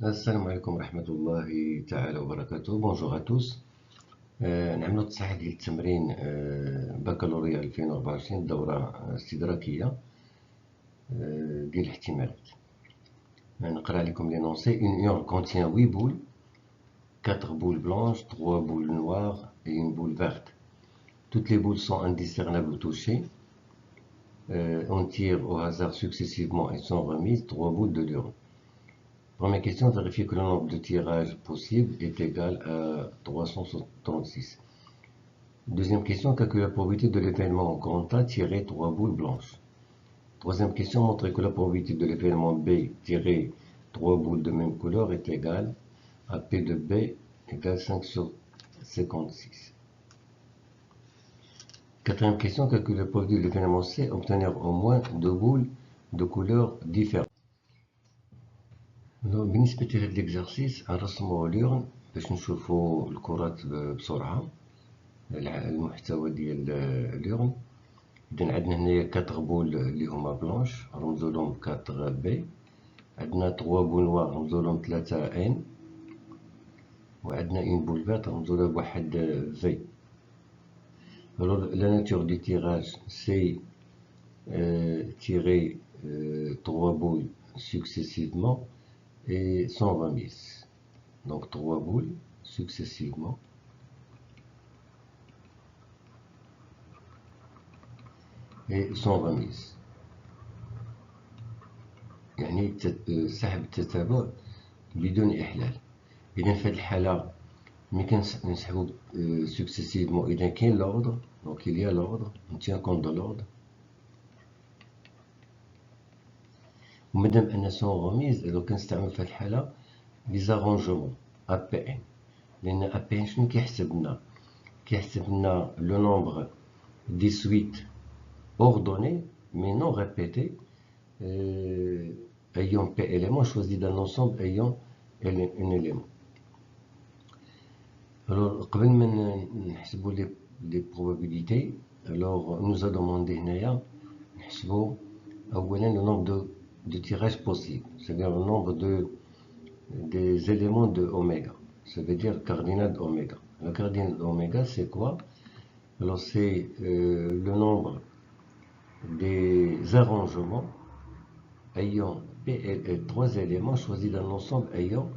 السلام عليكم ورحمة الله تعالى وبركاته. بونجور à tous. نعملو تصحيح ديال التمرين بكالوريا 2024 الدورة الاستدراكية ديال الاحتمالات. نقرا عليكم لينونسي. Une urne contient 8 boules, 4 boules blanches, 3 boules noires et une boule verte. Toutes les boules sont indiscernables au toucher. On tire au hasard successivement et sont remises 3 boules de l'urne. Première question, vérifier que le nombre de tirages possibles est égal à 336. Deuxième question, calculer la probabilité de l'événement grand A tirer 3 boules blanches. Troisième question, montrer que la probabilité de l'événement B tirer 3 boules de même couleur est égale à P de B égale 5 sur 56. Quatrième question, calculer la probabilité de l'événement C obtenir au moins 2 boules de couleurs différentes. بالنسبة لهذا الإكزرسيس غنرسمو اليورن باش نشوفو الكرات بسرعة. المحتوى ديال اليورن، إذا عندنا هنايا 4 بول اللي هما بلونش رمزولهم 4 بي، عندنا 3 بول نوار رمزولهم 3 ان، وعندنا اون بول فيرت رمزولها بواحد في. La nature du tirage c'est tirer 3 boules successivement et sans remise. Donc 3 boules successivement et sans remise. يعني سحب التتابع بدون إحلال. إذا في هذه الحالة ملي كنسحبو successivement إذا كاين l'ordre، donc il y a l'ordre، on tient compte de l'ordre. ومادام أن سون remise إذا كنستعمل في هذه الحالة لي زارونجمون APN، لأن APN شنو كيحسب لنا؟ كيحسب لنا لو نومبر دي سويت ordonnées mais non répétées ayant P éléments choisis d'un ensemble ayant un élément. Alors قبل ما نحسبو les probabilités، alors nous a demandé هنايا نحسبو أولا le nombre de tirages possibles, c'est-à-dire le nombre des éléments de oméga, ça veut dire cardinal d'oméga. Le cardinal d'oméga c'est quoi? Alors c'est le nombre des arrangements ayant PLL 3 éléments choisis d'un ensemble ayant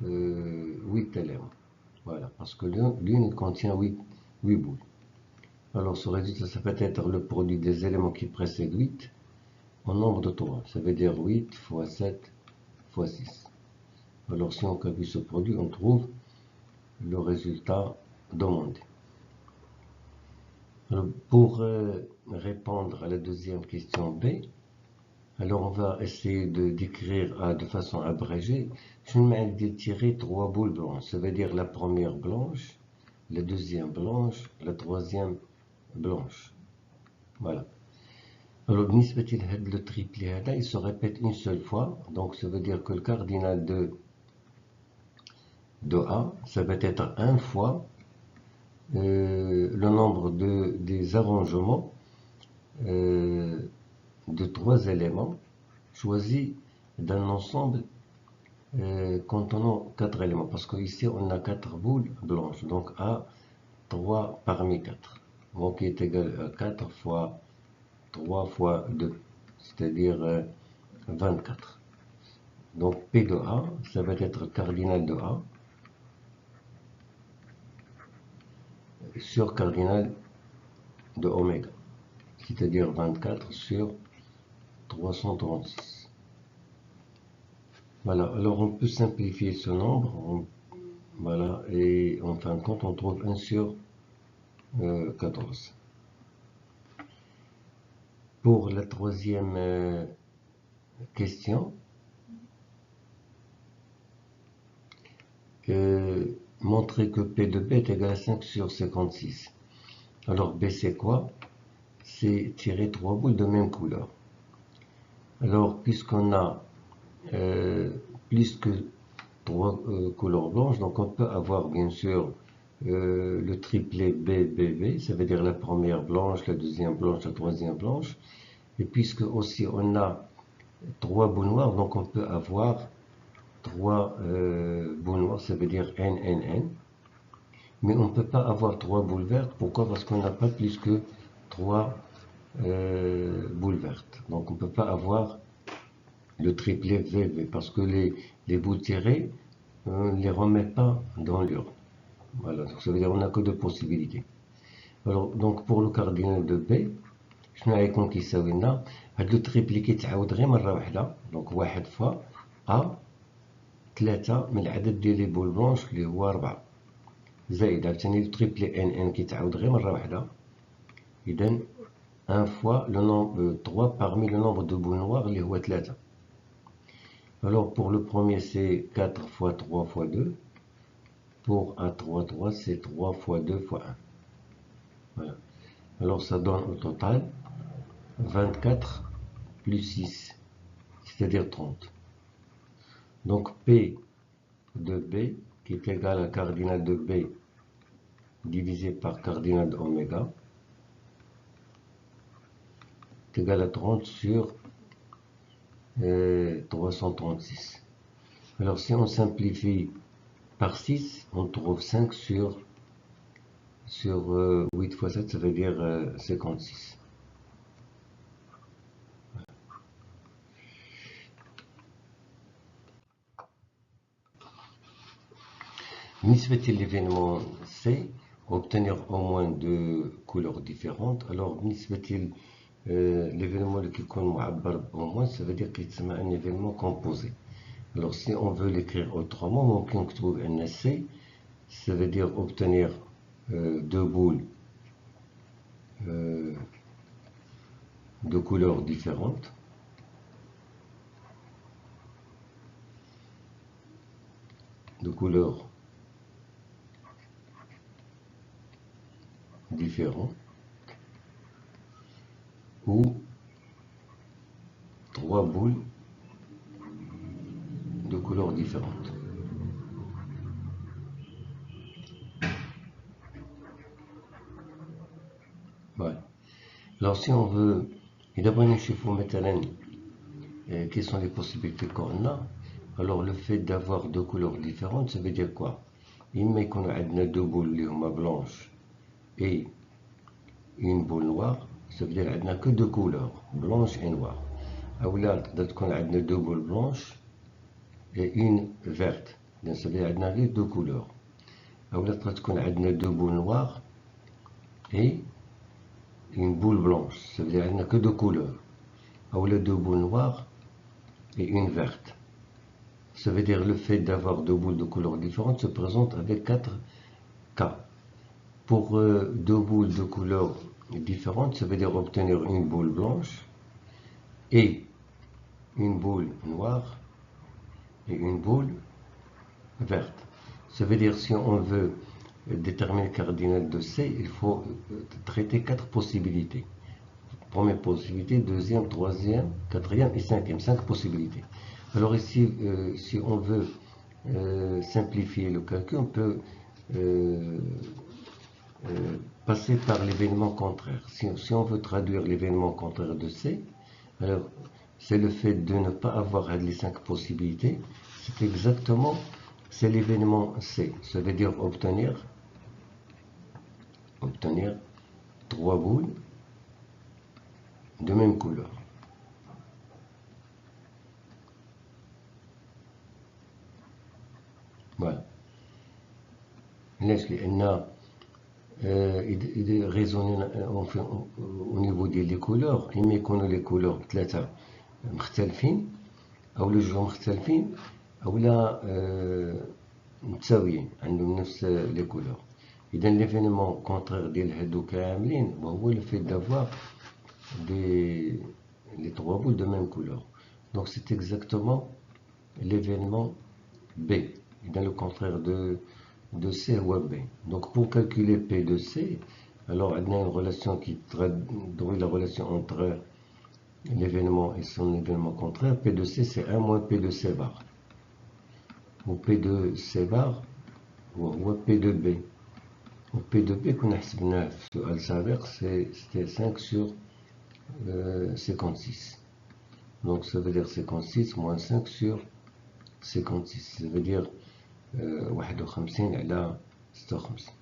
8 éléments. Voilà, parce que l'une contient 8 boules. Alors ce résultat, ça peut être le produit des éléments qui précèdent 8 en nombre de 3. Ça veut dire 8 fois 7 fois 6. Alors si on calcule ce produit, on trouve le résultat demandé. Alors, pour répondre à la deuxième question B, alors on va essayer de décrire de façon abrégée. Je vais tirer 3 boules blanches. Ça veut dire la première blanche, la deuxième blanche, la troisième blanche. Voilà. Alors le triplé il se répète une seule fois. Donc ça veut dire que le cardinal de A, ça va être 1 fois le nombre des arrangements de 3 éléments choisis d'un ensemble contenant 4 éléments, parce qu'ici on a 4 boules blanches, donc A 3 parmi 4, donc qui est égal à 4 fois 3 fois 2, c'est-à-dire 24. Donc P de A, ça va être cardinal de A sur cardinal de oméga, c'est-à-dire 24 sur 336. Voilà, alors on peut simplifier ce nombre, voilà, et en fin de compte on trouve 1 sur 14. Pour la troisième question, montrer que P de B est égal à 5 sur 56. Alors B c'est quoi? C'est tirer 3 boules de même couleur. Alors puisqu'on a plus que 3 couleurs blanches, donc on peut avoir bien sûr le triplet BBB, ça veut dire la première blanche, la deuxième blanche, la troisième blanche. Et puisque aussi on a 3 boules noires, donc on peut avoir 3 boules noires, ça veut dire N, N, N. Mais on ne peut pas avoir 3 boules vertes. Pourquoi? Parce qu'on n'a pas plus que 3 boules vertes. Donc on ne peut pas avoir le triplet VV parce que les boules tirées, on ne les remet pas dans l'urne. Voilà, donc ça veut dire qu'on n'a que deux possibilités. Alors, donc pour le cardinal de B, شنو غيكون كيساوي لنا؟ هاد لو تريبلي كيتعاود غير مرة واحدة، دونك واحد فوا أ 3 من العدد ديال لي بول بلونش اللي هو 4 زائد عاوتاني لو تريبلي ان ان كيتعاود غير مرة واحدة، إذا 1 fois le nombre 3 parmi le nombre de boules noires اللي هو 3. Alors pour le premier c'est 4 fois 3 fois 2. Pour A3, 3 c'est 3 fois 2 fois 1. Voilà. Alors ça donne au total 24 plus 6, c'est-à-dire 30. Donc P de B qui est égal à cardinal de B divisé par cardinal de oméga est égal à 30 sur 336. Alors si on simplifie par 6, on trouve 5 sur 8 fois 7, ça veut dire 56. بالنسبة l'événement C, obtenir au moins deux couleurs différentes. Alors بالنسبة l'événement اللي كيكون معبر au moins, ça veut dire كيتسمى un événement composé. Alors si on veut l'écrire autrement, ممكن نكتبو بأن C, ça veut dire obtenir deux boules de couleurs différentes. De couleurs différentes ou trois boules de couleurs différentes. Voilà. Alors si on veut, et d'abord نشوفوا مثلا quelles sont les possibilités qu'on a. Alors le fait d'avoir deux couleurs différentes, ça veut dire quoi? إما يكون عندنا deux boules اللي هما blanches et une boule noire, ça veut dire عندنا que deux couleurs, blanche et noire. أولا تقدر تكون عندنا deux boules blanches et une verte, donc ça veut dire عندنا غير deux couleurs. أولا تقدر تكون عندنا deux boules noires et une boule blanche, ça veut dire عندنا que deux couleurs. أولا deux boules noires et une verte. Ça veut dire le fait d'avoir deux boules de couleurs différentes se présente avec 4 cas. Pour deux boules de couleurs différentes, ça veut dire obtenir une boule blanche et une boule noire et une boule verte. Ça veut dire si on veut déterminer le cardinal de C, il faut traiter 4 possibilités. Première possibilité, deuxième, troisième, quatrième et cinquième. 5 possibilités. Alors ici, si on veut simplifier le calcul, on peut passer par l'événement contraire. Si on veut traduire l'événement contraire de C, alors c'est le fait de ne pas avoir les 5 possibilités. C'est exactement, c'est l'événement C. Ça veut dire obtenir 3 boules de même couleur. Voilà. علاش لأن raisonner au niveau des couleurs إما يكونوا les couleurs 3 مختلفين أو جوج مختلفين أو لا متساويين عندهم نفس les couleurs. إذا l'événement contraire ديال هادو كاملين وهو le fait d'avoir les 3 boules de même couleur. Donc c'est exactement l'événement B. Dans le contraire de C ou B. Donc pour calculer P de C, alors on a une relation qui traduit la relation entre l'événement et son événement contraire. P de C c'est 1 moins P de C bar. Ou P de C bar ou P de B. Ou P de B qu'on a حسبناه في السؤال سابق c'était 5 sur 56. Donc ça veut dire 56 moins 5 sur 56 ça veut dire 51 على 56.